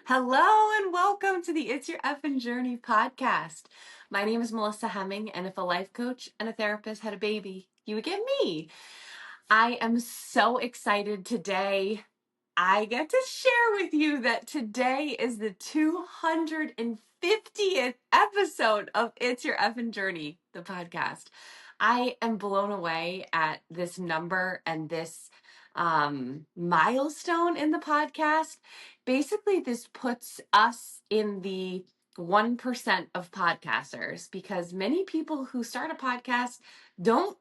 Hello and welcome to the It's Your Effin' Journey podcast. My name is Melissa Hemming, and if a life coach and a therapist had a baby, you would get me. I am so excited today. I get to share with you that today is the 250th episode of It's Your Effin' Journey, the podcast. I am blown away at this number and this milestone in the podcast. Basically, this puts us in the 1% of podcasters because many people who start a podcast don't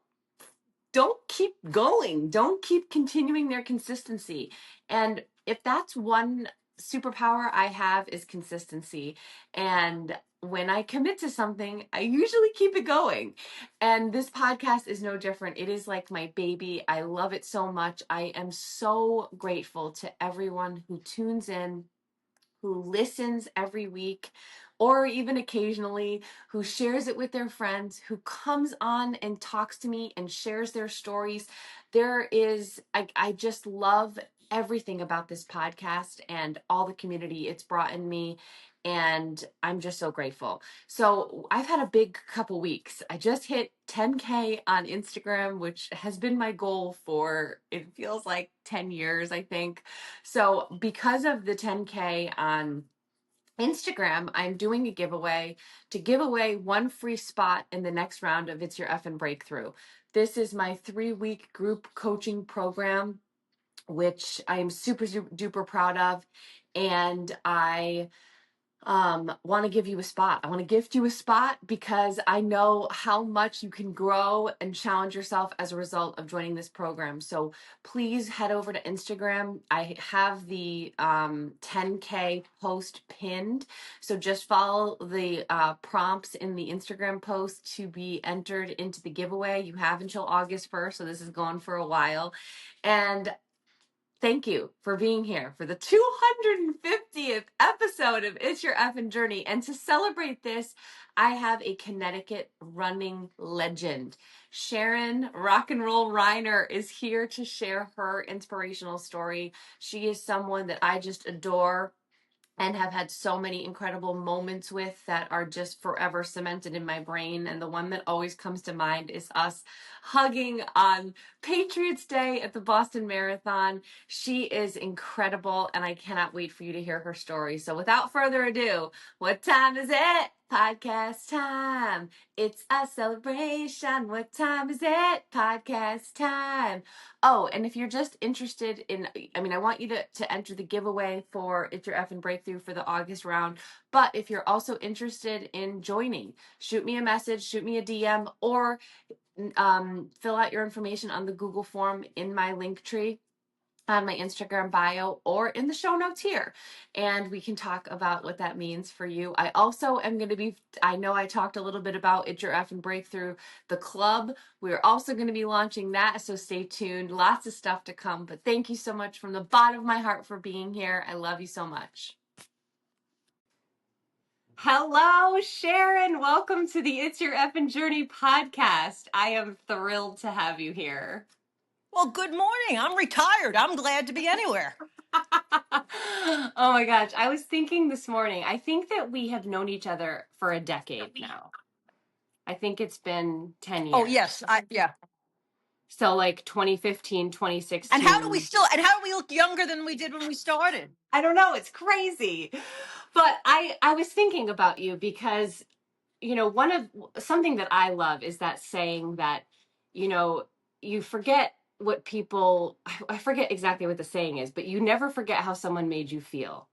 keep going, don't keep continuing their consistency. And if that's one superpower I have is consistency. And when I commit to something, I usually keep it going. And this podcast is no different. It is like my baby. I love it so much. I am so grateful to everyone who tunes in, who listens every week or even occasionally, who shares it with their friends, who comes on and talks to me and shares their stories. I just love everything about this podcast and all the community it's brought in me. And I'm just so grateful. So I've had a big couple weeks. I just hit 10K on Instagram, which has been my goal for, it feels like 10 years, I think. So because of the 10K on Instagram, I'm doing a giveaway to give away one free spot in the next round of It's Your Effin' Breakthrough. This is my 3-week group coaching program, which I am super duper proud of. And I want to give you a spot. I want to gift you a spot because I know how much you can grow and challenge yourself as a result of joining this program. So please head over to Instagram. I have the 10K post pinned. So just follow the prompts in the Instagram post to be entered into the giveaway. You have until August 1st. So this is going for a while. And thank you for being here for the 250th episode of It's Your Effin' Journey. And to celebrate this, I have a Connecticut running legend. Sharon Rock and Roll Reiner is here to share her inspirational story. She is someone that I just adore and have had so many incredible moments with that are just forever cemented in my brain. And the one that always comes to mind is us hugging on Patriots Day at the Boston Marathon. She is incredible, and I cannot wait for you to hear her story. So without further ado, what time is it? Podcast time. It's a celebration. What time is it? Podcast time. Oh, and if you're just interested in, I want you to enter the giveaway for It's Your Effin' Breakthrough for the August round. But if you're also interested in joining, shoot me a message, shoot me a DM, or fill out your information on the Google form in my link tree on my Instagram bio or in the show notes here. And we can talk about what that means for you. I also am going to be, I know I talked a little bit about It's Your Effin' Breakthrough, the club. We're also going to be launching that. So stay tuned. Lots of stuff to come. But thank you so much from the bottom of my heart for being here. I love you so much. Hello, Sharon. Welcome to the It's Your Effin' Journey podcast. I am thrilled to have you here. Well, good morning. I'm retired. I'm glad to be anywhere. Oh my gosh. I was thinking this morning, I think that we have known each other for a decade now. I think it's been 10 Oh, years. yes. Yeah. So like 2015, And how do we 2016. look younger than we did when we started? I don't know. It's crazy. But I was thinking about you because, something that I love is that saying that, you know, you forget what people, I forget exactly what the saying is, but you never forget how someone made you feel.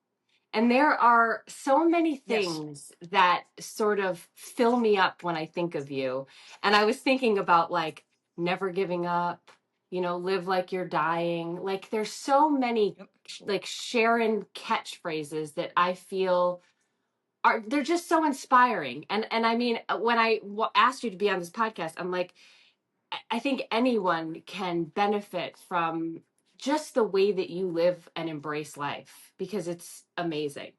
And there are so many Yes. things that sort of fill me up when I think of you. And I was thinking about like never giving up, live like you're dying. Like there's so many Yep. like Sharon catchphrases that I feel they're just so inspiring. And I mean, when I asked you to be on this podcast, I'm like, I think anyone can benefit from just the way that you live and embrace life because it's amazing.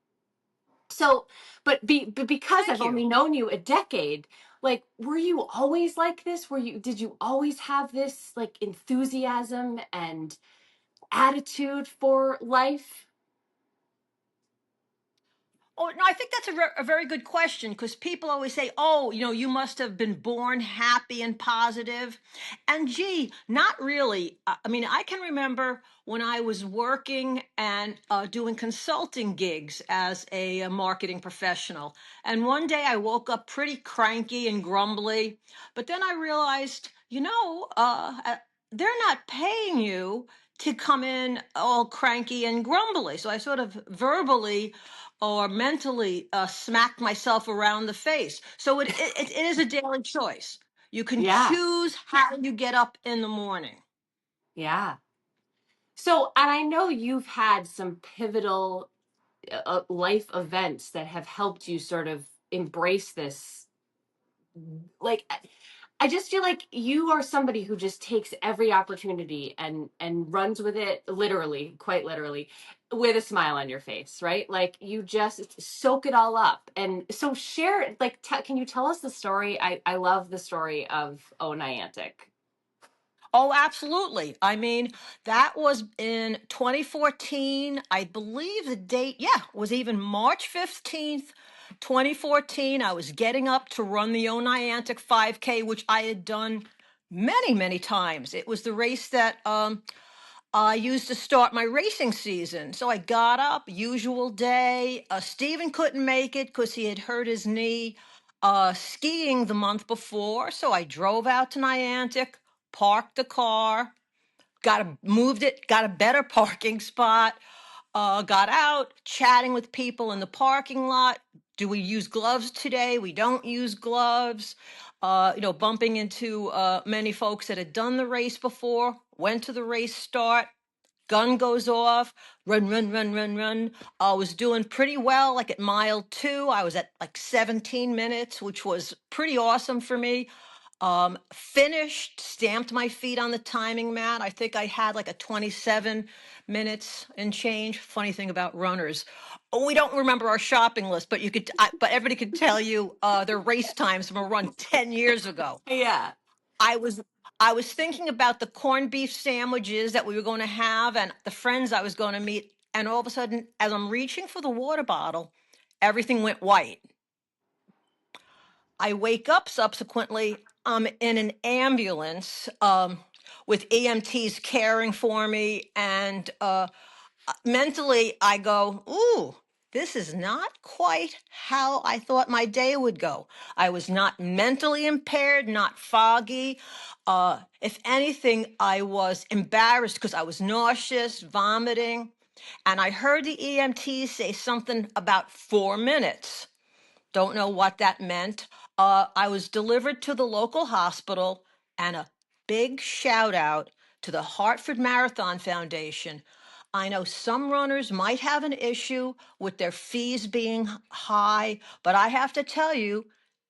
So, but because Thank I've only you. known you a decade, like, were you always like this? Did you always have this like enthusiasm and attitude for life? Oh, no, I think that's a very good question because people always say, oh, you must have been born happy and positive. And gee, not really. I mean, I can remember when I was working and doing consulting gigs as a marketing professional. And one day I woke up pretty cranky and grumbly. But then I realized, they're not paying you to come in all cranky and grumbly. So I sort of verbally or mentally smack myself around the face. So it is a daily choice. You can Yeah. choose how you get up in the morning. Yeah. So, and I know you've had some pivotal life events that have helped you sort of embrace this. Like, I just feel like you are somebody who just takes every opportunity and runs with it, literally, quite literally, with a smile on your face, right? Like you just soak it all up. And so share, like, can you tell us the story? I love the story of Oh Niantic. Oh, absolutely. I mean, that was in 2014. I believe the date, yeah, was even March 15th, 2014. I was getting up to run the Niantic 5K, which I had done many, many times. It was the race that I used to start my racing season. So I got up, usual day. Steven couldn't make it because he had hurt his knee skiing the month before. So I drove out to Niantic, parked the car, moved it, got a better parking spot, got out, chatting with people in the parking lot. Do we use gloves today? We don't use gloves. Bumping into many folks that had done the race before, went to the race start, gun goes off, run, run, run, run, run. I was doing pretty well. Like at mile 2, I was at like 17 minutes, which was pretty awesome for me. Finished, stamped my feet on the timing mat. I think I had like a 27 minutes and change. Funny thing about runners, we don't remember our shopping list, but but everybody could tell you their race times from a run 10 years ago. Yeah. I was I was thinking about the corned beef sandwiches that we were going to have and the friends I was going to meet. And all of a sudden, as I'm reaching for the water bottle, everything went white. I wake up subsequently. I'm in an ambulance with EMTs caring for me. And mentally, I go, ooh, this is not quite how I thought my day would go. I was not mentally impaired, not foggy. If anything, I was embarrassed because I was nauseous, vomiting. And I heard the EMTs say something about 4 minutes. Don't know what that meant. I was delivered to the local hospital, and a big shout out to the Hartford Marathon Foundation. I know some runners might have an issue with their fees being high, but I have to tell you,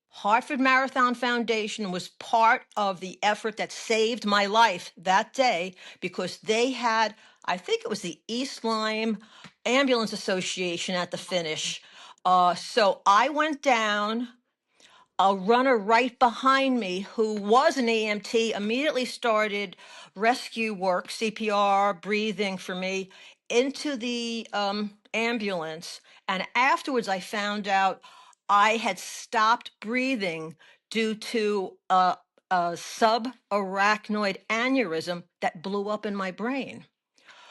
Hartford Marathon Foundation was part of the effort that saved my life that day because they had, I think it was the East Lyme Ambulance Association at the finish. So I went down. A runner right behind me who was an EMT immediately started rescue work, CPR, breathing for me into the ambulance. And afterwards, I found out I had stopped breathing due to a subarachnoid aneurysm that blew up in my brain.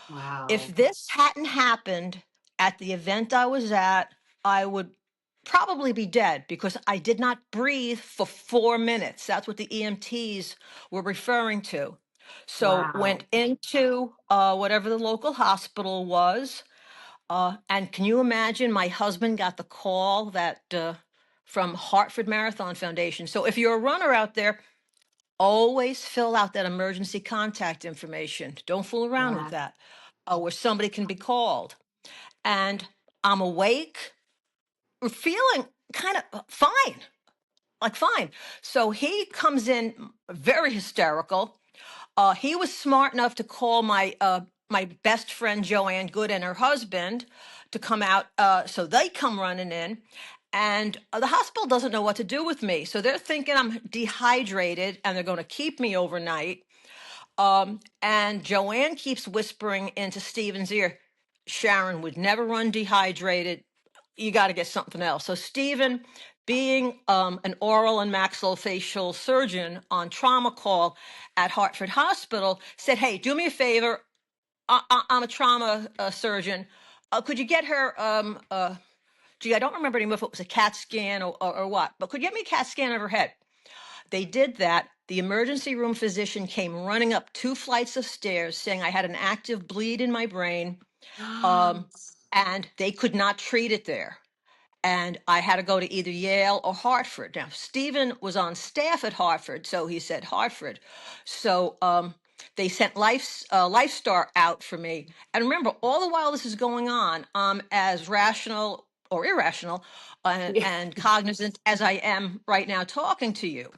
Wow. If this hadn't happened at the event I was at, I would probably be dead because I did not breathe for 4 minutes. That's what the EMTs were referring to. So Wow. went into whatever the local hospital was. And can you imagine? My husband got the call that from Hartford Marathon Foundation. So if you're a runner out there, always fill out that emergency contact information. Don't fool around with Yeah. that, where somebody can be called. And I'm awake, feeling kind of fine, like fine. So he comes in very hysterical. He was smart enough to call my best friend Joanne Good and her husband to come out. So they come running in, and the hospital doesn't know what to do with me. So they're thinking I'm dehydrated, and they're going to keep me overnight. And Joanne keeps whispering into Steven's ear, Sharon would never run dehydrated. you got to get something else. So Stephen, being an oral and maxillofacial surgeon on trauma call at Hartford Hospital, said, "Hey, do me a favor. I'm a trauma surgeon. Could you get her? Gee, I don't remember anymore if it was a CAT scan or what, but could you get me a CAT scan of her head?" They did that. The emergency room physician came running up 2 flights of stairs saying I had an active bleed in my brain, and they could not treat it there. And I had to go to either Yale or Hartford. Now, Stephen was on staff at Hartford, so he said Hartford. So they sent LifeStar out for me. And remember, all the while this is going on, as rational or irrational and cognizant as I am right now talking to you.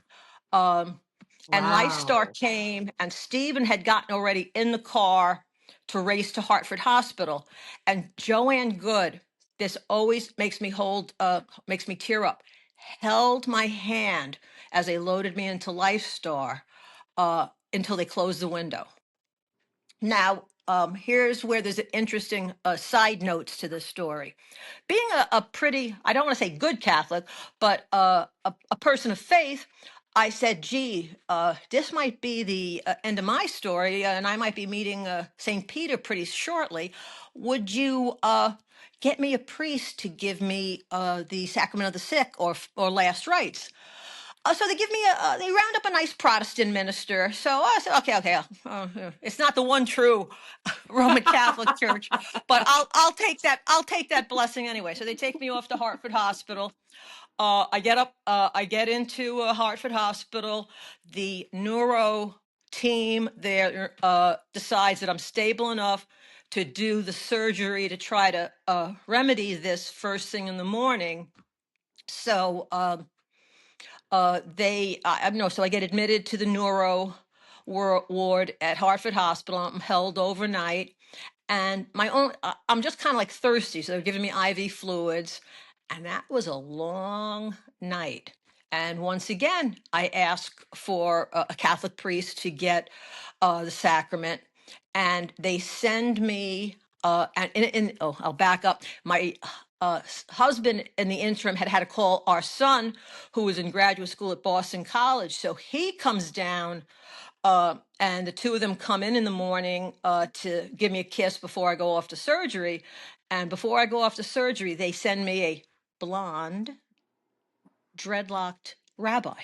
And LifeStar Wow. came, and Stephen had gotten already in the car to race to Hartford Hospital. And Joanne Good, this always makes me tear up, held my hand as they loaded me into LifeStar until they closed the window. Now, here's where there's an interesting side notes to this story. Being a pretty, I don't want to say good Catholic, but a person of faith, I said, gee, this might be the end of my story, and I might be meeting St. Peter pretty shortly. Would you get me a priest to give me the sacrament of the sick or last rites? So they give me they round up a nice Protestant minister. So I said, okay. It's not the one true Roman Catholic Church, but I'll take that. I'll take that blessing anyway. So they take me off to Hartford Hospital. I get into Hartford Hospital. The neuro team there decides that I'm stable enough to do the surgery to try to remedy this first thing in the morning. So so I get admitted to the neuro ward at Hartford Hospital. I'm held overnight, and I'm just kind of like thirsty, so they're giving me IV fluids, and that was a long night. And once again, I ask for a Catholic priest to get the sacrament, and they send me. I'll back up. My husband, in the interim, had to call our son, who was in graduate school at Boston College. So he comes down, and the two of them come in the morning to give me a kiss before I go off to surgery. And before I go off to surgery, they send me a blonde, dreadlocked rabbi.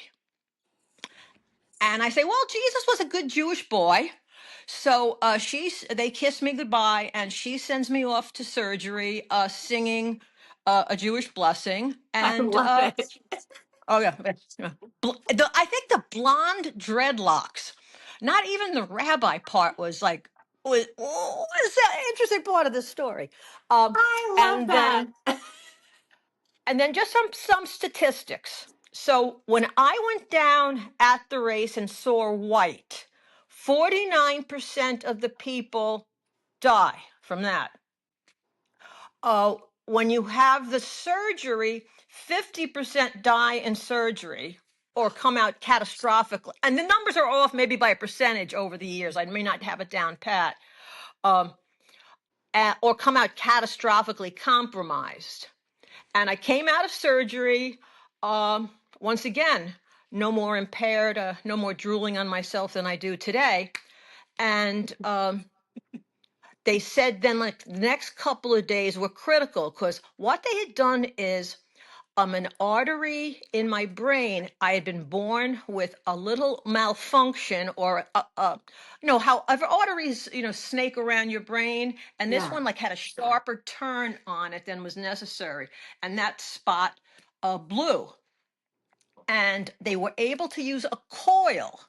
And I say, well, Jesus was a good Jewish boy. So they kiss me goodbye, and she sends me off to surgery, singing a Jewish blessing. I And love it. oh yeah, I think the blonde dreadlocks. Not even the rabbi part was the interesting part of the story. Um, I love and that. then and then just some statistics. So when I went down at the race and saw white, 49% of the people die from that. When you have the surgery, 50% die in surgery or come out catastrophically. And the numbers are off maybe by a percentage over the years. I may not have it down pat. Or come out catastrophically compromised. And I came out of surgery, once again, no more impaired, no more drooling on myself than I do today. And they said then, like, the next couple of days were critical because what they had done is an artery in my brain. I had been born with a little malfunction, or however arteries snake around your brain, and this Yeah. one like had a sharper turn on it than was necessary, and that spot blew. And they were able to use a coil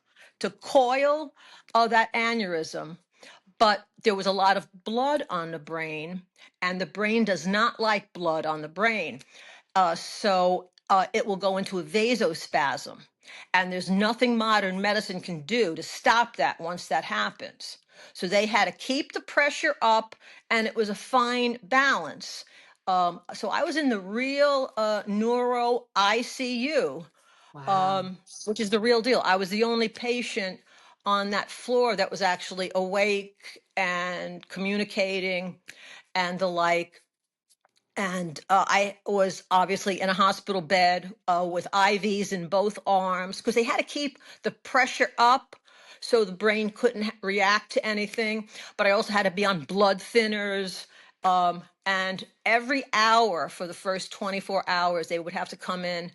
to coil that aneurysm, but there was a lot of blood on the brain, and the brain does not like blood on the brain. So it will go into a vasospasm. And there's nothing modern medicine can do to stop that once that happens. So they had to keep the pressure up, and it was a fine balance. So I was in the real neuro ICU, Wow. which is the real deal. I was the only patient on that floor that was actually awake and communicating and the like. And I was obviously in a hospital bed with IVs in both arms because they had to keep the pressure up so the brain couldn't react to anything. But I also had to be on blood thinners. And every hour for the first 24 hours, they would have to come in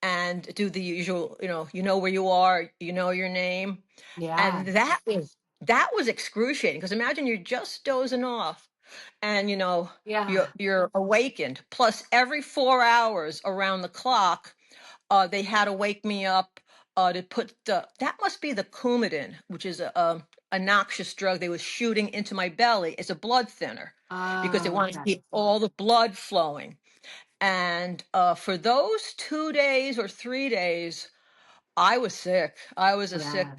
and do the usual, you know where you are, you know your name. Yeah. And that was excruciating because imagine you're just dozing off and Yeah. you're awakened. Plus, every 4 hours around the clock, they had to wake me up to put that must be the Coumadin, which is a noxious drug they was shooting into my belly. It's a blood thinner because they Oh, wanted to okay. keep all the blood flowing. And for those 2 days or 3 days, I was sick. I was a sick. Yeah.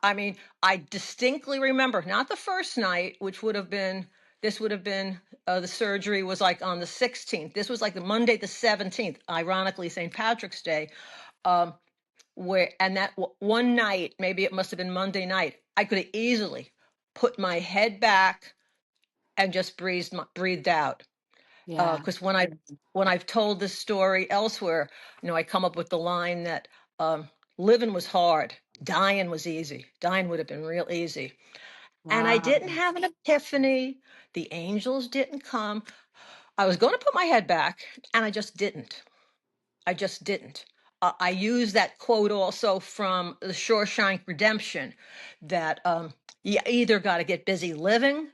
I mean, I distinctly remember not the first night, which would have been, this would have been, the surgery was like on the 16th. This was like the Monday, the 17th, ironically, St. Patrick's Day. Um, and that one night, maybe it must have been Monday night, I could have easily put my head back and just breathed out. Yeah. Because when I've told this story elsewhere, I come up with the line that living was hard, dying was easy. Dying would have been real easy. And I Wow. didn't have an epiphany. The angels didn't come. I was going to put my head back, and I just didn't. I just didn't. I use that quote also from the Shawshank Redemption that you either got to get busy living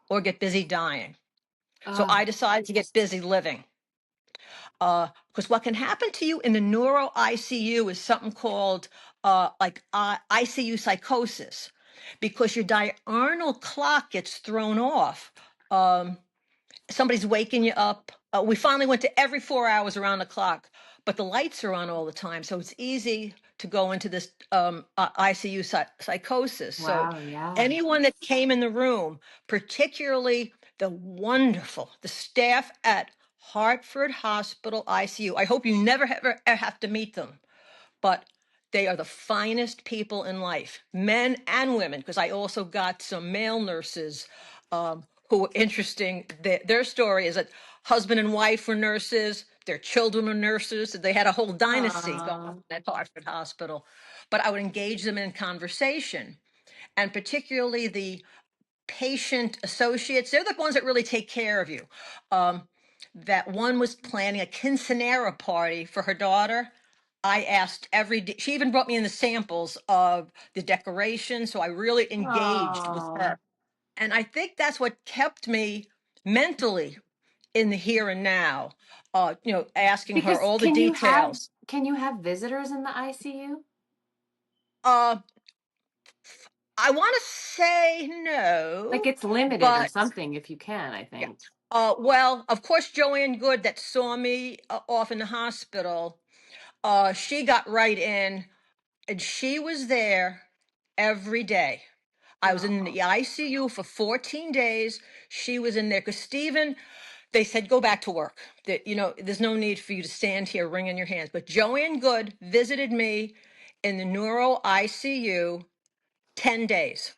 or get busy dying. So Oh, I decided to get busy living. Because what can happen to you in the neuro ICU is something called ICU psychosis, because your diurnal clock gets thrown off. Um, Somebody's waking you up. We finally went to every 4 hours around the clock, but the lights are on all the time, so it's easy to go into this ICU psychosis. So wow. Yeah. anyone that came in the room, particularly the staff at Hartford Hospital ICU, I hope you never ever have to meet them, but they are the finest people in life, men and women, because I also got some male nurses who were interesting. Their story is that husband and wife were nurses, their children were nurses. They had a whole dynasty going on Oh, at Hartford Hospital. But I would engage them in conversation, and particularly the patient associates. They're the ones that really take care of you. Um, that one was planning a quinceanera party for her daughter. I asked every day. She even brought me in the samples of the decoration, so I really engaged with oh. her. And I think that's what kept me mentally in the here and now. Asking her Because all the details. can you have visitors in the ICU? Uh, I want to say Like no, it's limited or but something if you can, I yeah. think. Well, of course, Joanne Good that saw me off in the hospital, she got right in, and she was there every day. I was in Oh. the ICU for 14 days. She was in there because Stephen, they said, go back to work. That, there's no need for you to stand here wringing your hands. But Joanne Good visited me in the neuro ICU 10 days.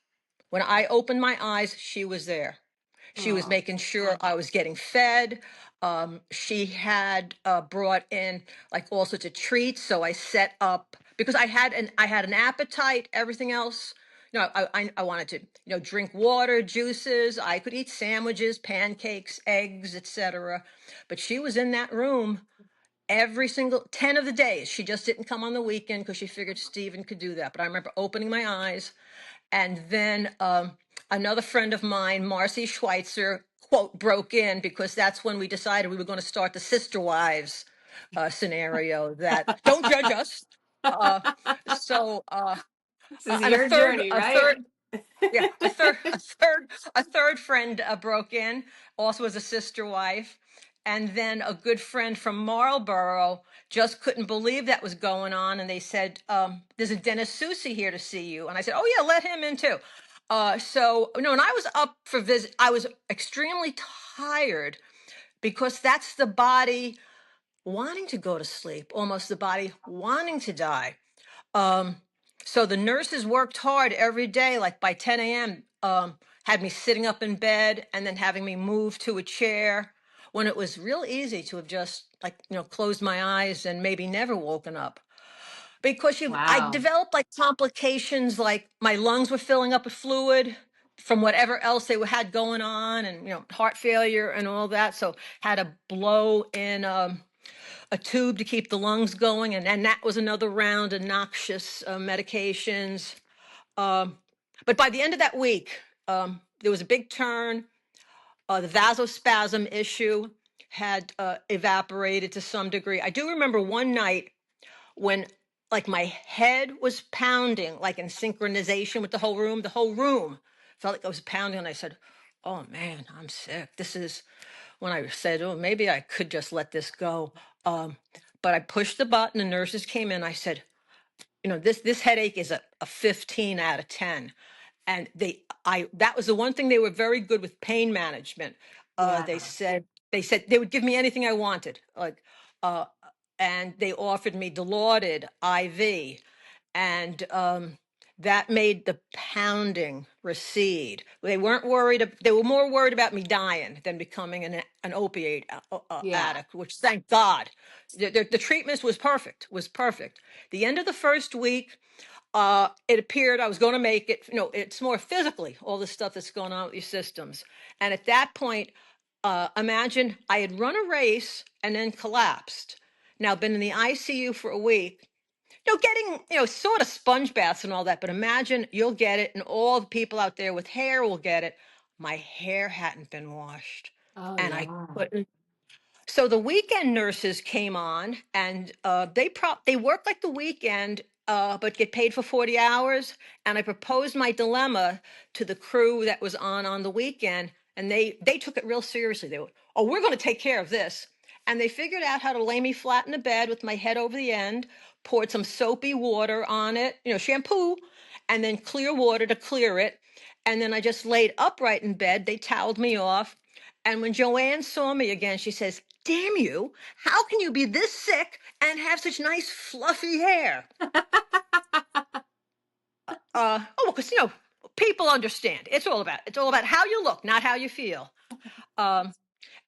When I opened my eyes, she was there. She was Oh. making sure I was getting fed. She had brought in like all sorts of treats. So I set up because I had an appetite. Everything else, I wanted to drink water, juices. I could eat sandwiches, pancakes, eggs, etc. But she was in that room every single 10 of the days. She just didn't come on the weekend because she figured Stephen could do that. But I remember opening my eyes, and then another friend of mine, Marcy Schweitzer, quote, broke in because that's when we decided we were going to start the Sister Wives scenario that don't judge us. Uh, so, This is and your journey, a right? third, yeah, a third friend broke in, also as a sister wife, and then a good friend from Marlborough just couldn't believe that was going on, and they said, "There's a Dennis Soucy here to see you," and I said, "Oh yeah, let him in too." So no, and I was up for visit. I was extremely tired because that's the body wanting to go to sleep, almost the body wanting to die. Um, so the nurses worked hard every day, like by 10 a.m., had me sitting up in bed and then having me move to a chair. when it was real easy to have just like, closed my eyes and maybe never woken up. Because I Wow. developed like complications, like my lungs were filling up with fluid from whatever else they had going on, and heart failure and all that. So had to blow in a tube to keep the lungs going, and that was another round of noxious medications. Um, but by the end of that week, there was a big turn. The vasospasm issue had evaporated to some degree. I do remember one night when like my head was pounding, like in synchronization with the whole room. The whole room felt like I was pounding, and I said, "Oh man, I'm sick." This is when I said, "Oh, maybe I could just let this go." Um, but I pushed the button, and nurses came in. I said, this headache is a 15 out of 10. And that was the one thing they were very good with, pain management. Yeah. They said they would give me anything I wanted, like, uh, and they offered me Dilaudid IV, and that made the pounding recede. They weren't worried. They were more worried about me dying than becoming an opiate Yeah. addict, which thank God. The treatment was perfect. Was perfect. The end of the first week, it appeared I was going to make it. It's more physically all the stuff that's going on with your systems. And at that point, imagine I had run a race and then collapsed. Now been in the ICU for a week. Getting sort of sponge baths and all that. But imagine you'll get it, and all the people out there with hair will get it. My hair hadn't been washed, Oh, and I yeah. couldn't. So the weekend nurses came on, and they work like the weekend, but get paid for 40 hours. And I proposed my dilemma to the crew that was on the weekend, and they took it real seriously. They were, "Oh, we're going to take care of this," and they figured out how to lay me flat in a bed with my head over the end, poured some soapy water on it, shampoo, and then clear water to clear it. And then I just laid upright in bed. They toweled me off. And when Joanne saw me again, she says, "Damn you, how can you be this sick and have such nice fluffy hair?" Because people understand. It's all about how you look, not how you feel. Um,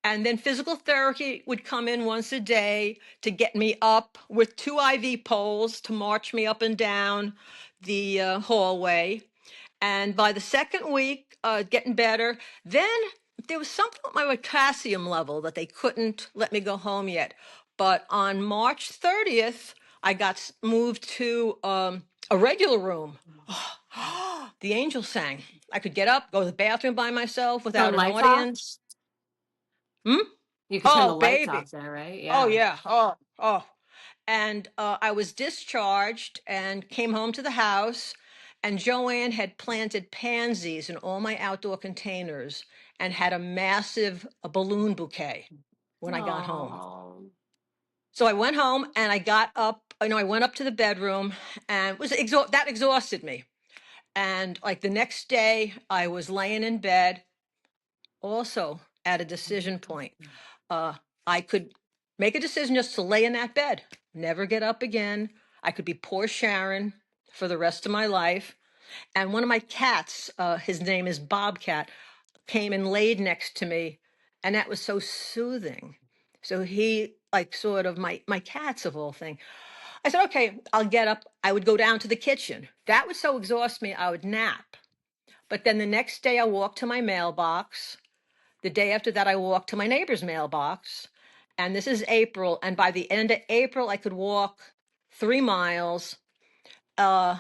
and then physical therapy would come in once a day to get me up with 2 IV poles to march me up and down the hallway. And by the second week, getting better. Then there was something with my potassium level that they couldn't let me go home yet. But on March 30th, I got moved to a regular room. The angel sang. I could get up, go to the bathroom by myself without Turn an lights off. audience. Hmm? You could turn the Oh, lights baby. off there, right? Oh, Yeah. yeah. Oh. And I was discharged and came home to the house. And Joanne had planted pansies in all my outdoor containers and had a massive balloon bouquet when I got home. Oh. So I went home and I got up. I went up to the bedroom, and that exhausted me. And like the next day, I was laying in bed, also at a decision point. Uh, I could make a decision just to lay in that bed, never get up again. I could be poor Sharon for the rest of my life. And one of my cats, his name is Bobcat, came and laid next to me, and that was so soothing. So he, like, sort of my cats of all things. I said, "Okay, I'll get up." I would go down to the kitchen. That would so exhaust me, I would nap. But then the next day, I walked to my mailbox. The day after that, I walked to my neighbor's mailbox. And this is April. And by the end of April, I could walk 3 miles. Uh,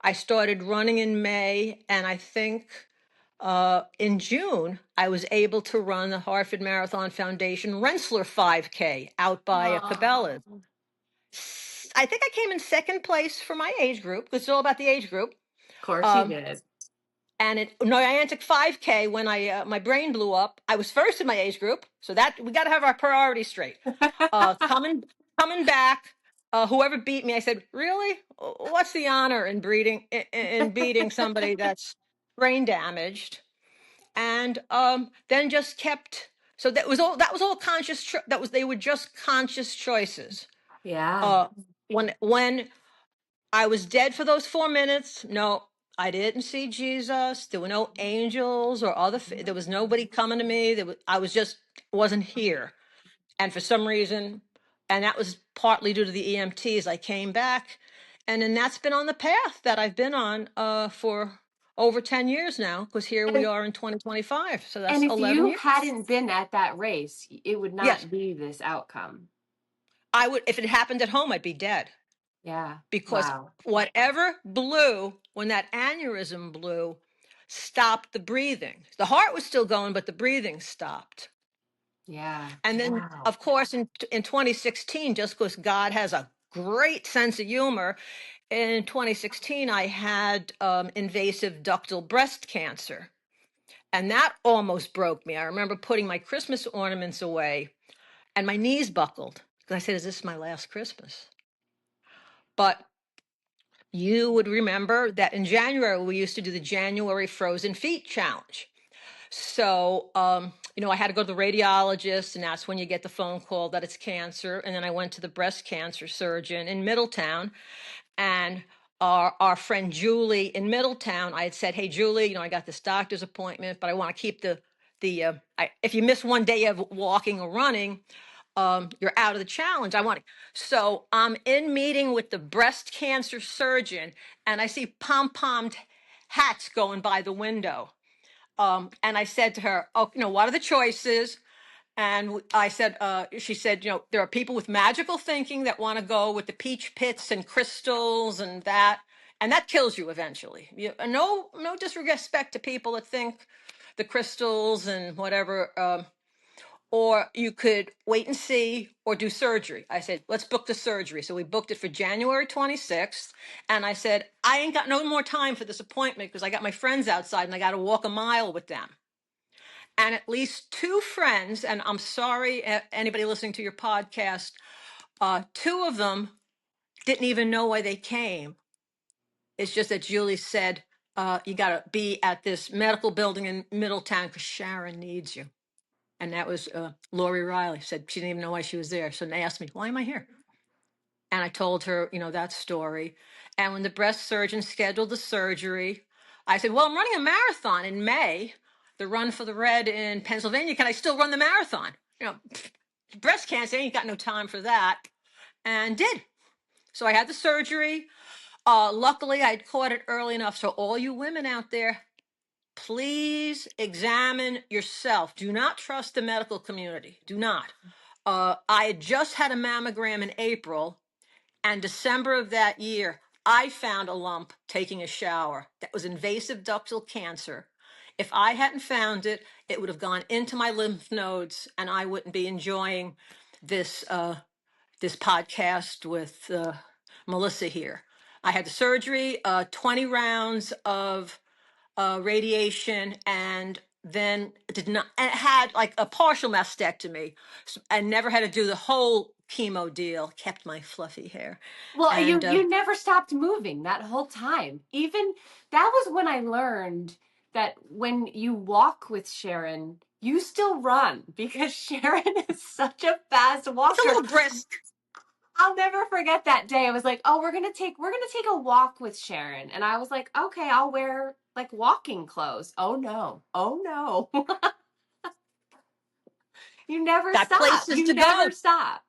I started running in May. And I think in June, I was able to run the Hartford Marathon Foundation Rensselaer 5K out by a Cabela's. Oh. I think I came in second place for my age group, because it's all about the age group. Of course you Um, did. And Niantic 5K, when my brain blew up, I was first in my age group. So that we got to have our priorities straight. Coming back, whoever beat me, I said, "Really? What's the honor in beating somebody that's brain damaged?" And then just kept. So that was all conscious. They were just conscious choices. Yeah. Uh, when I was dead for those 4 minutes, no, I didn't see Jesus. There were no angels or other. There was nobody coming to me. I was just wasn't here. And for some reason, and that was partly due to the EMTs, I came back, and then that's been on the path that I've been on for over 10 years now. Because here we And are in 2025, so and that's if 11 you years. hadn't been at that race, it would Yes, not be this outcome. I would. If it happened at home, I'd be dead. Yeah. Because Wow. whatever blew, when that aneurysm blew, stopped the breathing. The heart was still going, but the breathing stopped. Yeah. And then, Wow. of course, in 2016, just because God has a great sense of humor, in 2016, I had invasive ductal breast cancer. And that almost broke me. I remember putting my Christmas ornaments away and my knees buckled because I said, is this my last Christmas? But you would remember that in January, we used to do the January Frozen Feet Challenge. So, I had to go to the radiologist, and that's when you get the phone call that it's cancer. And then I went to the breast cancer surgeon in Middletown, and our friend Julie in Middletown, I had said, "Hey, Julie, I got this doctor's appointment, but I want to keep if you miss one day of walking or running, you're out of the challenge. I want to." So I'm in meeting with the breast cancer surgeon, and I see pom-pommed hats going by the window. And I said to her, "Oh, what are the choices?" And I said, she said, there are people with magical thinking that want to go with the peach pits and crystals and that kills you eventually. No disrespect to people that think the crystals and whatever, or you could wait and see or do surgery. I said, let's book the surgery. So we booked it for January 26th. And I said, I ain't got no more time for this appointment because I got my friends outside and I got to walk a mile with them. And at least two friends, and I'm sorry, anybody listening to your podcast, two of them didn't even know why they came. It's just that Julie said, you got to be at this medical building in Middletown because Sharon needs you. And that was Lori Riley said she didn't even know why she was there. So they asked me, why am I here? And I told her, that story. And when the breast surgeon scheduled the surgery, I said, well, I'm running a marathon in May, the Run for the Red in Pennsylvania. Can I still run the marathon? Breast cancer, ain't got no time for that. And did. So I had the surgery. Luckily, I'd caught it early enough. So all you women out there, please examine yourself. Do not trust the medical community. Do not. I had just had a mammogram in April, and December of that year, I found a lump taking a shower that was invasive ductal cancer. If I hadn't found it, it would have gone into my lymph nodes, and I wouldn't be enjoying this this podcast with Melissa here. I had the surgery, 20 rounds of radiation, and then did not and had like a partial mastectomy, and never had to do the whole chemo deal. Kept my fluffy hair, Well, and you never stopped moving that whole time. Even that was when I learned that when you walk with Sharon, you still run because Sharon is such a fast it's a walker. little brisk. I'll never forget that day. I was like, "Oh, we're going to take a walk with Sharon." And I was like, "Okay, I'll wear like walking clothes." Oh no. Oh no. You never Got stop. places You to go. never stop.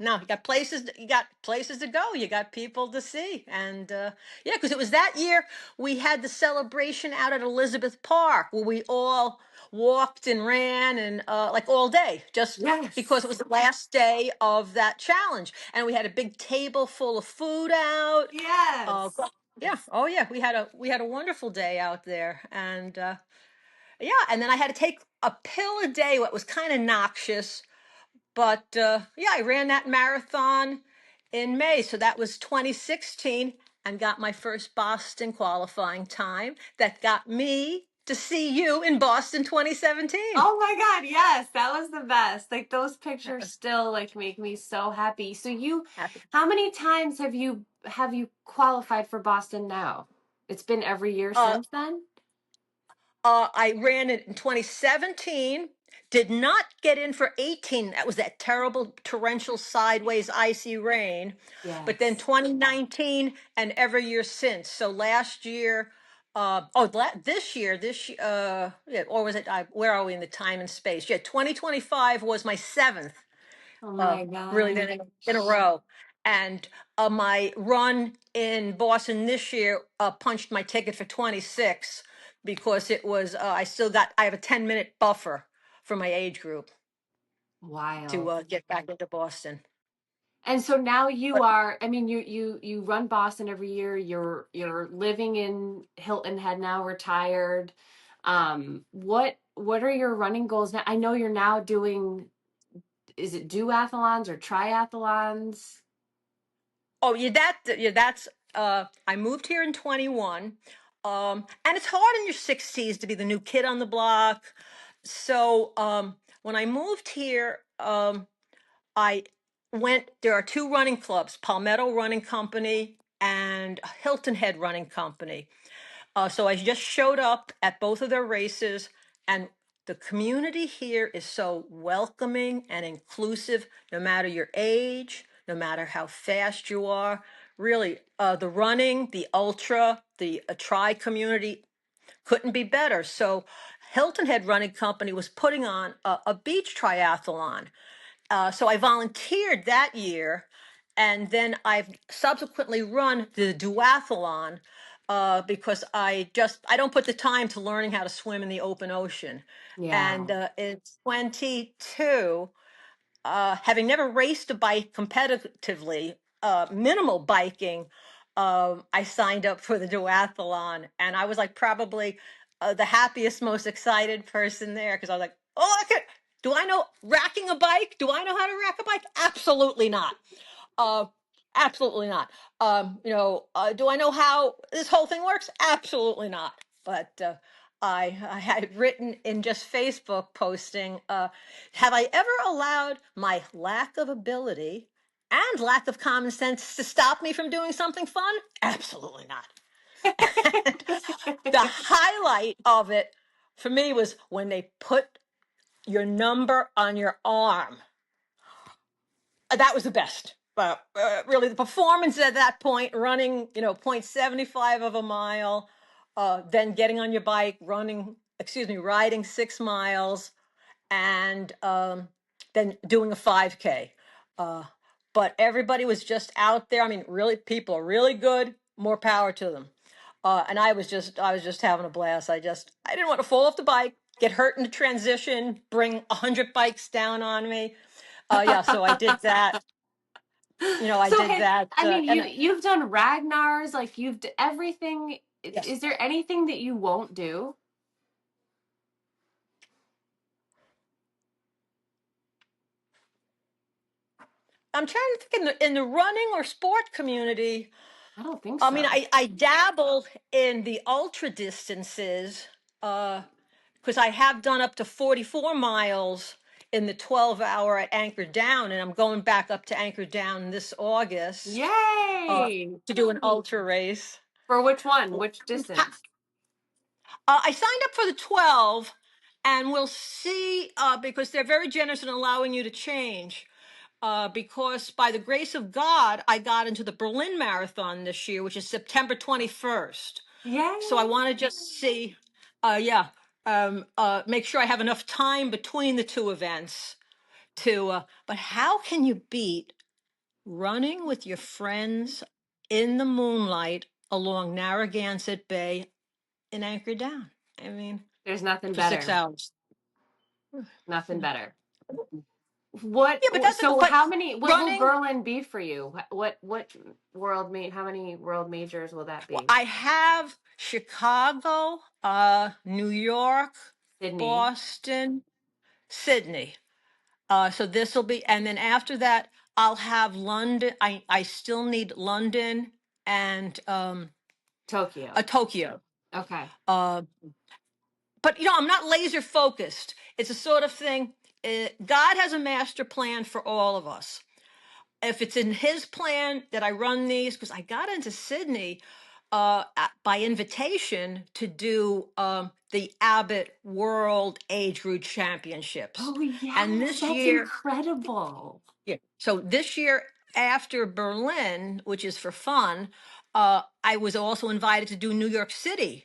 No, you got places to go. You got people to see, and yeah, because it was that year we had the celebration out at Elizabeth Park where we all walked and ran and like all day, just because it Yes. was the last day of that challenge, and we had a big table full of food out. Uh, Yes. yeah, oh yeah, we had a wonderful day out there, and yeah, and then I had to take a pill a day, what was kind of noxious, but yeah, I ran that marathon in May. So that was 2016 and got my first Boston qualifying time that got me to see you in Boston 2017. Oh my God, yes, that was the best. Like those That pictures was still like make me so happy. So you, happy. how many times have you qualified for Boston now? It's been every year Uh, since then? I ran it in 2017, did not get in for 18. That was that terrible torrential sideways icy rain. But then Yes. 2019 and every year since. So last year, yeah, or was it, where are we in the time and space? Yeah, 2025 was my seventh, Oh my really God. in a row. And my run in Boston this year punched my ticket for 26 because it was, I have a 10-minute buffer for my age group to Wild. get back into Boston. And so now you But are, I mean, you run Boston every year. You're living in Hilton Head now, retired. What are your running goals now? I know you're now doing, is it duathlons or triathlons? oh, that's I moved here in 21. And it's hard in your 60s to be the new kid on the block. So when I moved here, I there are two running clubs, Palmetto Running Company and Hilton Head Running Company. So I just showed up at both of their races, and the community here is so welcoming and inclusive, no matter your age, no matter how fast you are. Really, the running, the ultra, the tri community couldn't be better. So Hilton Head Running Company was putting on a beach triathlon. So I volunteered that year, and then I've subsequently run the duathlon because I don't put the time to learning how to swim in the open ocean. Yeah. And in 22, having never raced a bike competitively, minimal biking, I signed up for the duathlon, and I was like probably the happiest, most excited person there because I was like, "Oh, do I know racking a bike? Do I know how to rack a bike? Absolutely not. Uh, Absolutely not. Do I know how this whole thing works? Absolutely not. But I had written in just Facebook posting, have I ever allowed my lack of ability and lack of common sense to stop me from doing something fun? Absolutely not. And the highlight of it for me was when they put your number on your arm. That was the best. Really, the performance at that point, running, 0.75 of a mile, then getting on your bike, riding 6 miles, and then doing a 5K. Uh, but everybody was just out there. I mean, really, people are really good. More power to them. And I was just having a blast. I didn't want to fall off the bike, get hurt in the transition, bring 100 bikes down on me. Yeah, so I did that. I So did that, I mean, and you've done Ragnar's, like everything. yes, Is there anything that you won't do? I'm trying to think in the running or sport community. I don't think I mean, so. I dabble in the ultra distances because I have done up to 44 miles in the 12-hour at Anchor Down, and I'm going back up to Anchor Down this August Yay! to do an ultra race. For which one? Which distance? I signed up for the 12, and we'll see because they're very generous in allowing you to change. Because by the grace of God, I got into the Berlin Marathon this year, which is September 21st. So I Yay! want to just see, yeah, make sure I have enough time between the two events but how can you beat running with your friends in the moonlight along Narragansett Bay in Anchor Down? I mean, There's nothing for six better. hours. Nothing Yeah, better. What? but that's So but how many? What will running. Berlin be for you? What world How many world majors will that Well, be? I have Chicago, New York, Sydney, Boston, Sydney. So this will be, and then after that, I'll have London. I still need London and a Tokyo. Tokyo. Okay. Uh, but I'm not laser focused. It's a sort of thing. God has a master plan for all of us. If it's in His plan that I run these, because I got into Sydney by invitation to do the Abbott World Age Group Championships, Oh and yes, this that's year, incredible. yeah. So this year after Berlin, which is for fun, I was also invited to do New York City.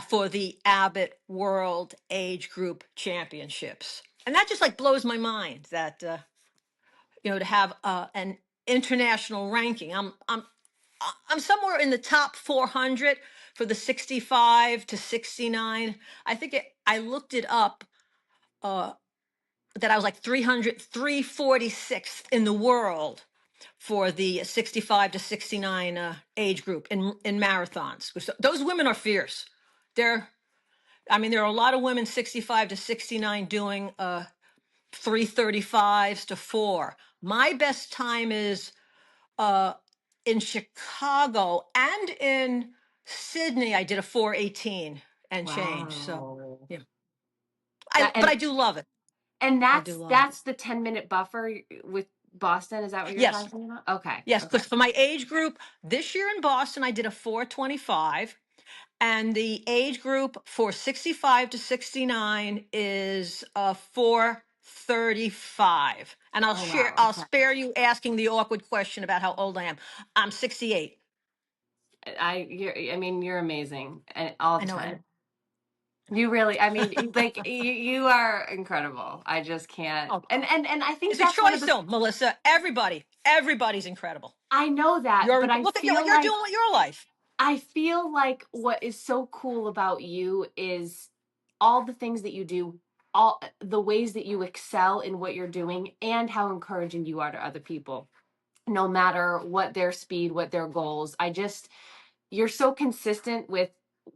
for the Abbott World Age Group Championships. And that just like blows my mind that to have an international ranking. I'm somewhere in the top 400 for the 65 to 69. I looked it up uh, that I was like 346th in the world for the 65 to 69 age group in marathons. So those women are fierce. They're, I mean, there are a lot of women 65 to 69 doing 335s to 4. My best time is uh, in Chicago and in Sydney. I did a 418 and change. So Wow. yeah, That but I do love it. and I do that's love it. that's the 10-minute buffer with Boston. Is that what you're Yes, talking about? Okay. yes. Okay. Because for my age group this year in Boston, I did a 425. And the age group for 65 to 69 is 435. And Oh wow. I'll Okay. spare you asking the awkward question about how old I am. I'm 68. I mean, you're amazing all I the know. time. You really, I mean, like you are incredible. I just can't. Oh, And I think it's a that's one of choice the though, Melissa. Everybody's incredible. I know that, You're but I look at you, feel you're like doing with your life. what is so cool about you is all the things that you do, all the ways that you excel in what you're doing, and how encouraging you are to other people, no matter what their speed, what their goals. You're so consistent with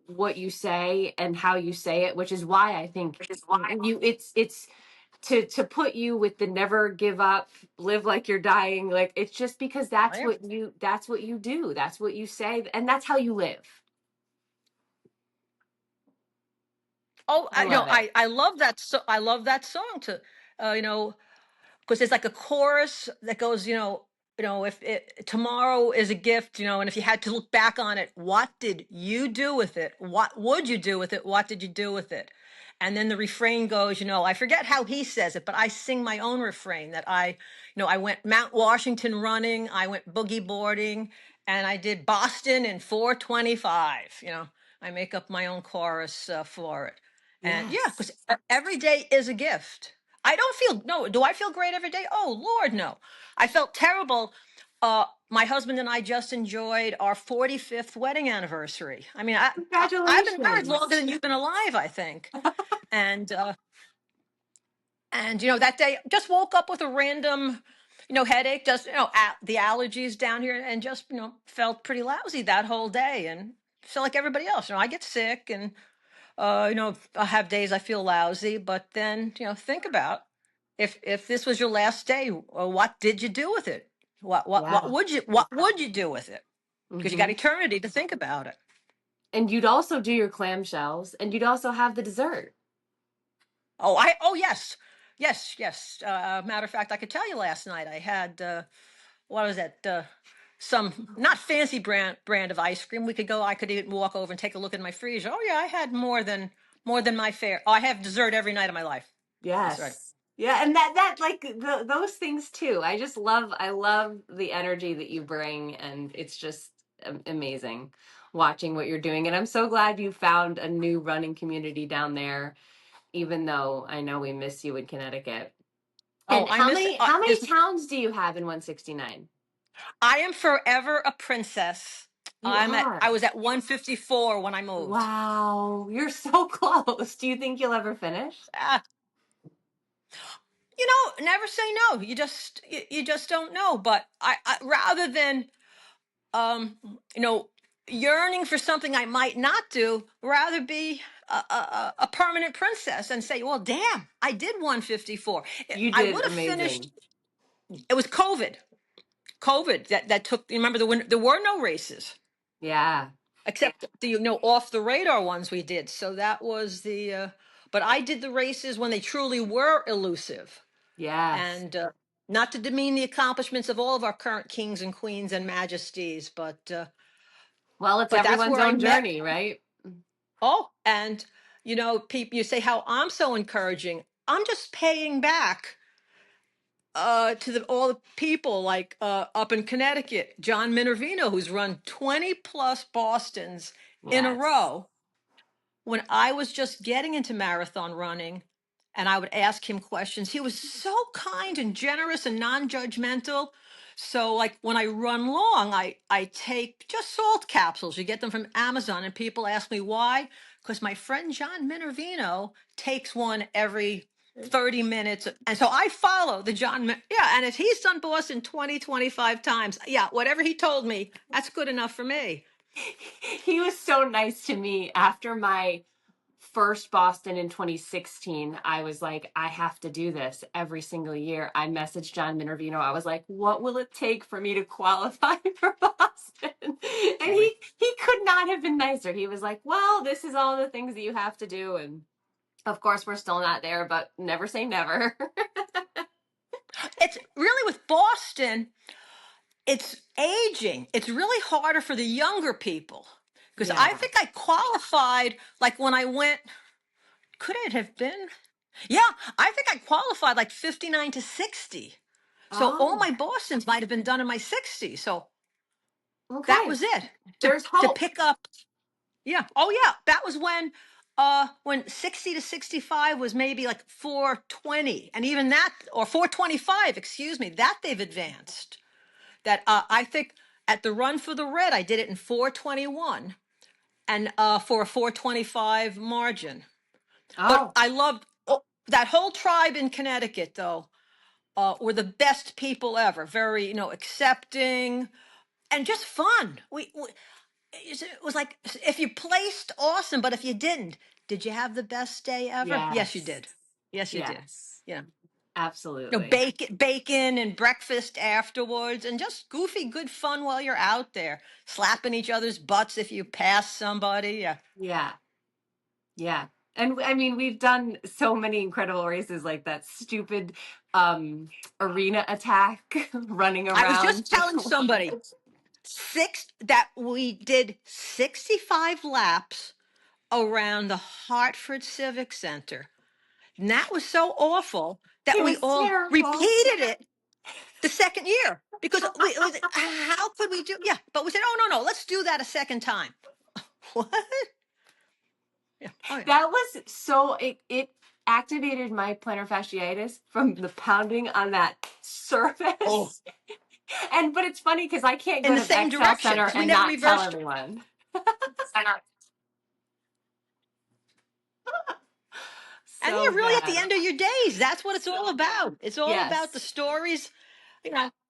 what you say and how you say it, which is why I think it's to put you with the never give up, live like you're dying. Like it's just because I am. that's what you do. That's what you say, and that's how you live. Oh, I love it. I love that. So I love that song to, you know, because there's like a chorus that goes, if tomorrow is a gift, and if you had to look back on it, what did you do with it? What would you do with it? What did you do with it? And then the refrain goes, I forget how he says it, but I sing my own refrain that I went Mount Washington running, I went boogie boarding, and I did Boston in 425. I make up my own chorus for it. And yeah, because Yes. every day is a gift. I don't feel no. Do I feel great every day? Oh Lord, no. I felt terrible. My husband and I just enjoyed our 45th wedding anniversary. I mean, I've been married longer Congratulations. than you've been alive, I think. And that day just woke up with a random, headache. Just the allergies down here, and just felt pretty lousy that whole day, and felt like everybody else. I get sick, and I have days I feel lousy, but then, think about if this was your last day, what did you do with it? Yeah. What would you do with it? Because you got Hmm. eternity to think about it. And you'd also do your clamshells, and you'd also have the dessert. Oh yes, yes. Matter of fact, I could tell you last night I had what was that? Some not fancy brand of ice cream. I could even walk over and take a look in my freezer. Oh yeah, I had more than my fair. Oh, I have dessert every night of my life. That's right. Yes. Yeah, and that like those things too. I love the energy that you bring, and it's just amazing watching what you're doing. And I'm so glad you found a new running community down there, even though I know we miss you in Connecticut. Oh, And I miss how many this. towns do you have in 169? I am forever a princess. You I are. was at 154 when I moved. Wow, you're so close. Do you think you'll ever finish? Ah, never say no. You just don't know. But I rather than um, you know, yearning for something I might not do, rather be a permanent princess and say, well, damn, I did 154. You I did would have finished. amazing. It was COVID that took. You remember there were no races. Yeah. Except the off the radar ones we did. So that was the but I did the races when they truly were elusive. Yes. And not to demean the accomplishments of all of our current kings and queens and majesties, Well, it's but that's everyone's where I own met. journey, right? And people, you say how I'm so encouraging. I'm just paying back to all the people like up in Connecticut, John Minervino, who's run 20 plus Bostons in a Yes. row. when I was just getting into marathon running and I would ask him questions, he was so kind and generous and non-judgmental. So like when I run long, I take just salt capsules. You get them from Amazon, and people ask me why. Because my friend John Minervino takes one every 30 minutes. And so I follow the yeah, and if he's done Boston 20, 25 times, yeah, whatever he told me, that's good enough for me. He was so nice to me after my first Boston in 2016. I was like, I have to do this every single year. I messaged John Minervino. I was like, what will it take for me to qualify for Boston? And he could not have been nicer. He was like, well, this is all the things that you have to do. And of course, we're still not there, but never say never. It's really with Boston, it's aging. It's really harder for the younger people because I Yeah. think I qualified like when I went, could it have been? Yeah, I think I qualified like 59 to 60. So all Oh, my Bostons might have been done in my 60s. So that okay. was it There's to hope. pick up. Yeah. Oh yeah, that was when 60 to 65 was maybe like 420, and even that, or 425, excuse me, that they've advanced. That I think at the Run for the Red, I did it in 421 and for a 425 margin. But Oh, I loved that whole tribe in Connecticut, though, were the best people ever. Very, accepting and just fun. It was like if you placed, awesome, but if you didn't, did you have the best day ever? Yes, you yes. did. Yes, you did. Yes. Yeah. Absolutely. Bacon and breakfast afterwards, and just goofy, good fun while you're out there, slapping each other's butts if you pass somebody. Yeah. Yeah. Yeah. And I mean, we've done so many incredible races like that stupid arena attack running I was around. just telling somebody that we did 65 laps around the Hartford Civic Center. And that was so awful that It we was all terrible. repeated it the second year because how could we do? Yeah, but we said, oh no, let's do that a second time. What? Yeah. Oh yeah. That was so it activated my plantar fasciitis from the pounding on that Oh, surface. And but it's funny because I can't in go the to the same Excel direction Center because we and never not tell reversed. everyone. And So you're really at the bad. end of your days. That's what it's all about. It's all about the Yes. stories.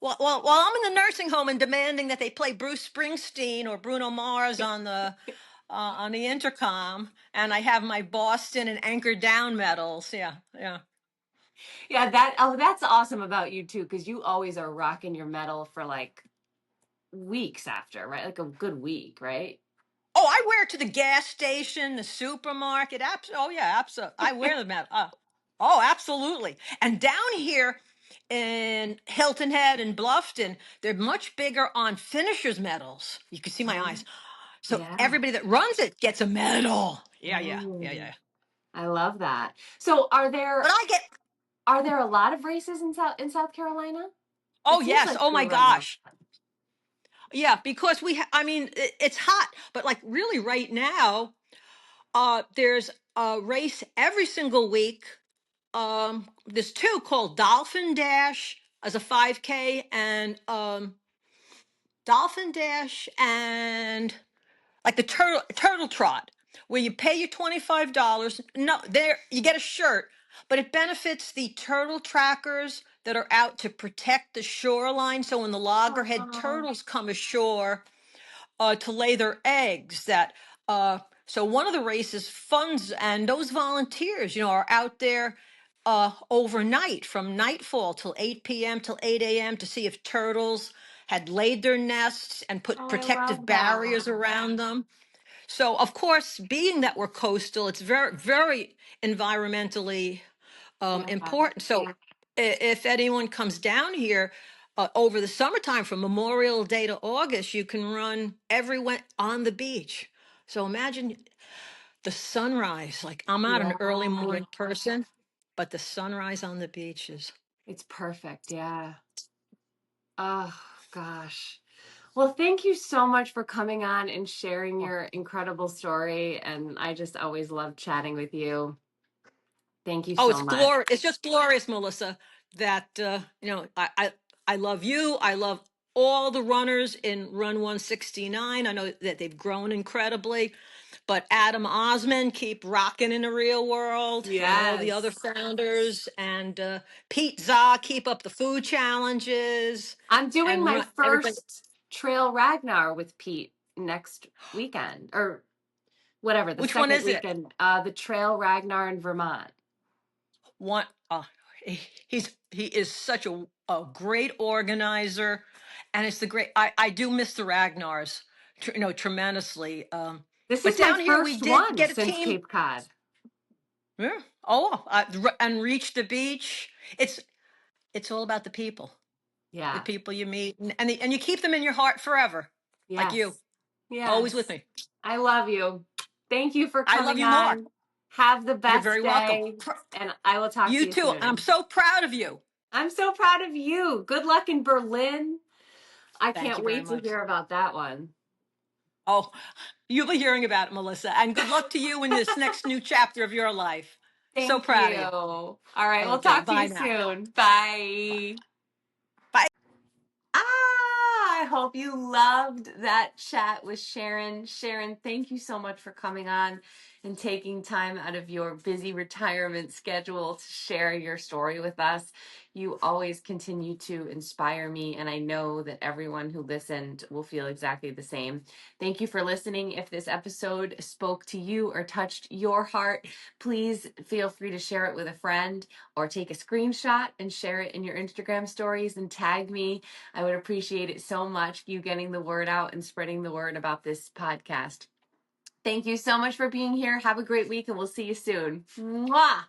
While I'm in the nursing home and demanding that they play Bruce Springsteen or Bruno Mars on the intercom, and I have my Boston and Anchor Down medals. Yeah, yeah. Yeah, that's awesome about you too, because you always are rocking your medal for like weeks after, right? Like a good week, right? Oh, I wear it to the gas station, the supermarket. Oh yeah, absolutely. I wear the medal. Oh, absolutely. And down here in Hilton Head and Bluffton, they're much bigger on finishers medals. You can see my Oh, eyes. So yeah. everybody that runs it gets a medal. Yeah, yeah, yeah, Mm, yeah. I love that. So But I get, are there a lot of races in South Carolina? oh It seems yes, like oh you're my running a gosh. Yeah, because I mean, it's hot, but like really right now, there's a race every single week. There's two called Dolphin Dash as a 5K and Dolphin Dash and like the turtle trot, where you pay your $25. No, there you get a shirt, but it benefits the turtle trackers that are out to protect the shoreline. So when the loggerhead Oh, turtles come ashore to lay their eggs, that so one of the races funds, and those volunteers, are out there overnight from nightfall till 8 p.m. till 8 a.m. to see if turtles had laid their nests and put I protective love that. barriers around them. So, of course, being that we're coastal, it's very, very environmentally Yeah. important. So, if anyone comes down here over the summertime from Memorial Day to August, you can run everywhere on the beach. So, imagine the sunrise. Like, I'm not an early Yeah. morning person, but the sunrise on the beach is. It's perfect. Yeah. Oh gosh. Well, thank you so much for coming on and sharing your incredible story. And I just always love chatting with you. Thank you Oh, so it's much. glorious. It's just glorious, Melissa, that I love you. I love all the runners in Run 169. I know that they've grown incredibly, but Adam Osman, keep rocking in the real world, and all the other Yes. founders, and Pete Za, keep up the food challenges, I'm doing and my run everybody. first Trail Ragnar with Pete next weekend, or whatever, the Which one second is it? weekend, the Trail Ragnar in Vermont. One, he is such a great organizer, and it's the great. I do miss the Ragnars, tremendously. This But is my down here we first did one get a since team. Cape Cod. Yeah. Oh, and reach the beach. It's all about the Yeah. people you meet, and you keep them in your heart forever, like you, Yes. always with Yes. me. I love you. Thank you for I love coming you more. on. Have the You're very best welcome. day, and I will talk to You you too, and I'm soon. so proud of you. I'm so proud of you. Good luck in Berlin. I Thank can't you very wait to much. hear about that one. Oh, you'll be hearing about it, Melissa. And good luck to you in this next new chapter of your life. So Thank proud you. of you. All right, we'll Okay, talk to you bye now. soon. Bye. Bye. I hope you loved that chat with Sharon. Sharon, thank you so much for coming on and taking time out of your busy retirement schedule to share your story with us. You always continue to inspire me, and I know that everyone who listened will feel exactly the same. Thank you for listening. If this episode spoke to you or touched your heart, please feel free to share it with a friend or take a screenshot and share it in your Instagram stories and tag me. I would appreciate it so much, you getting the word out and spreading the word about this podcast. Thank you so much for being here. Have a great week, and we'll see you soon. Mwah!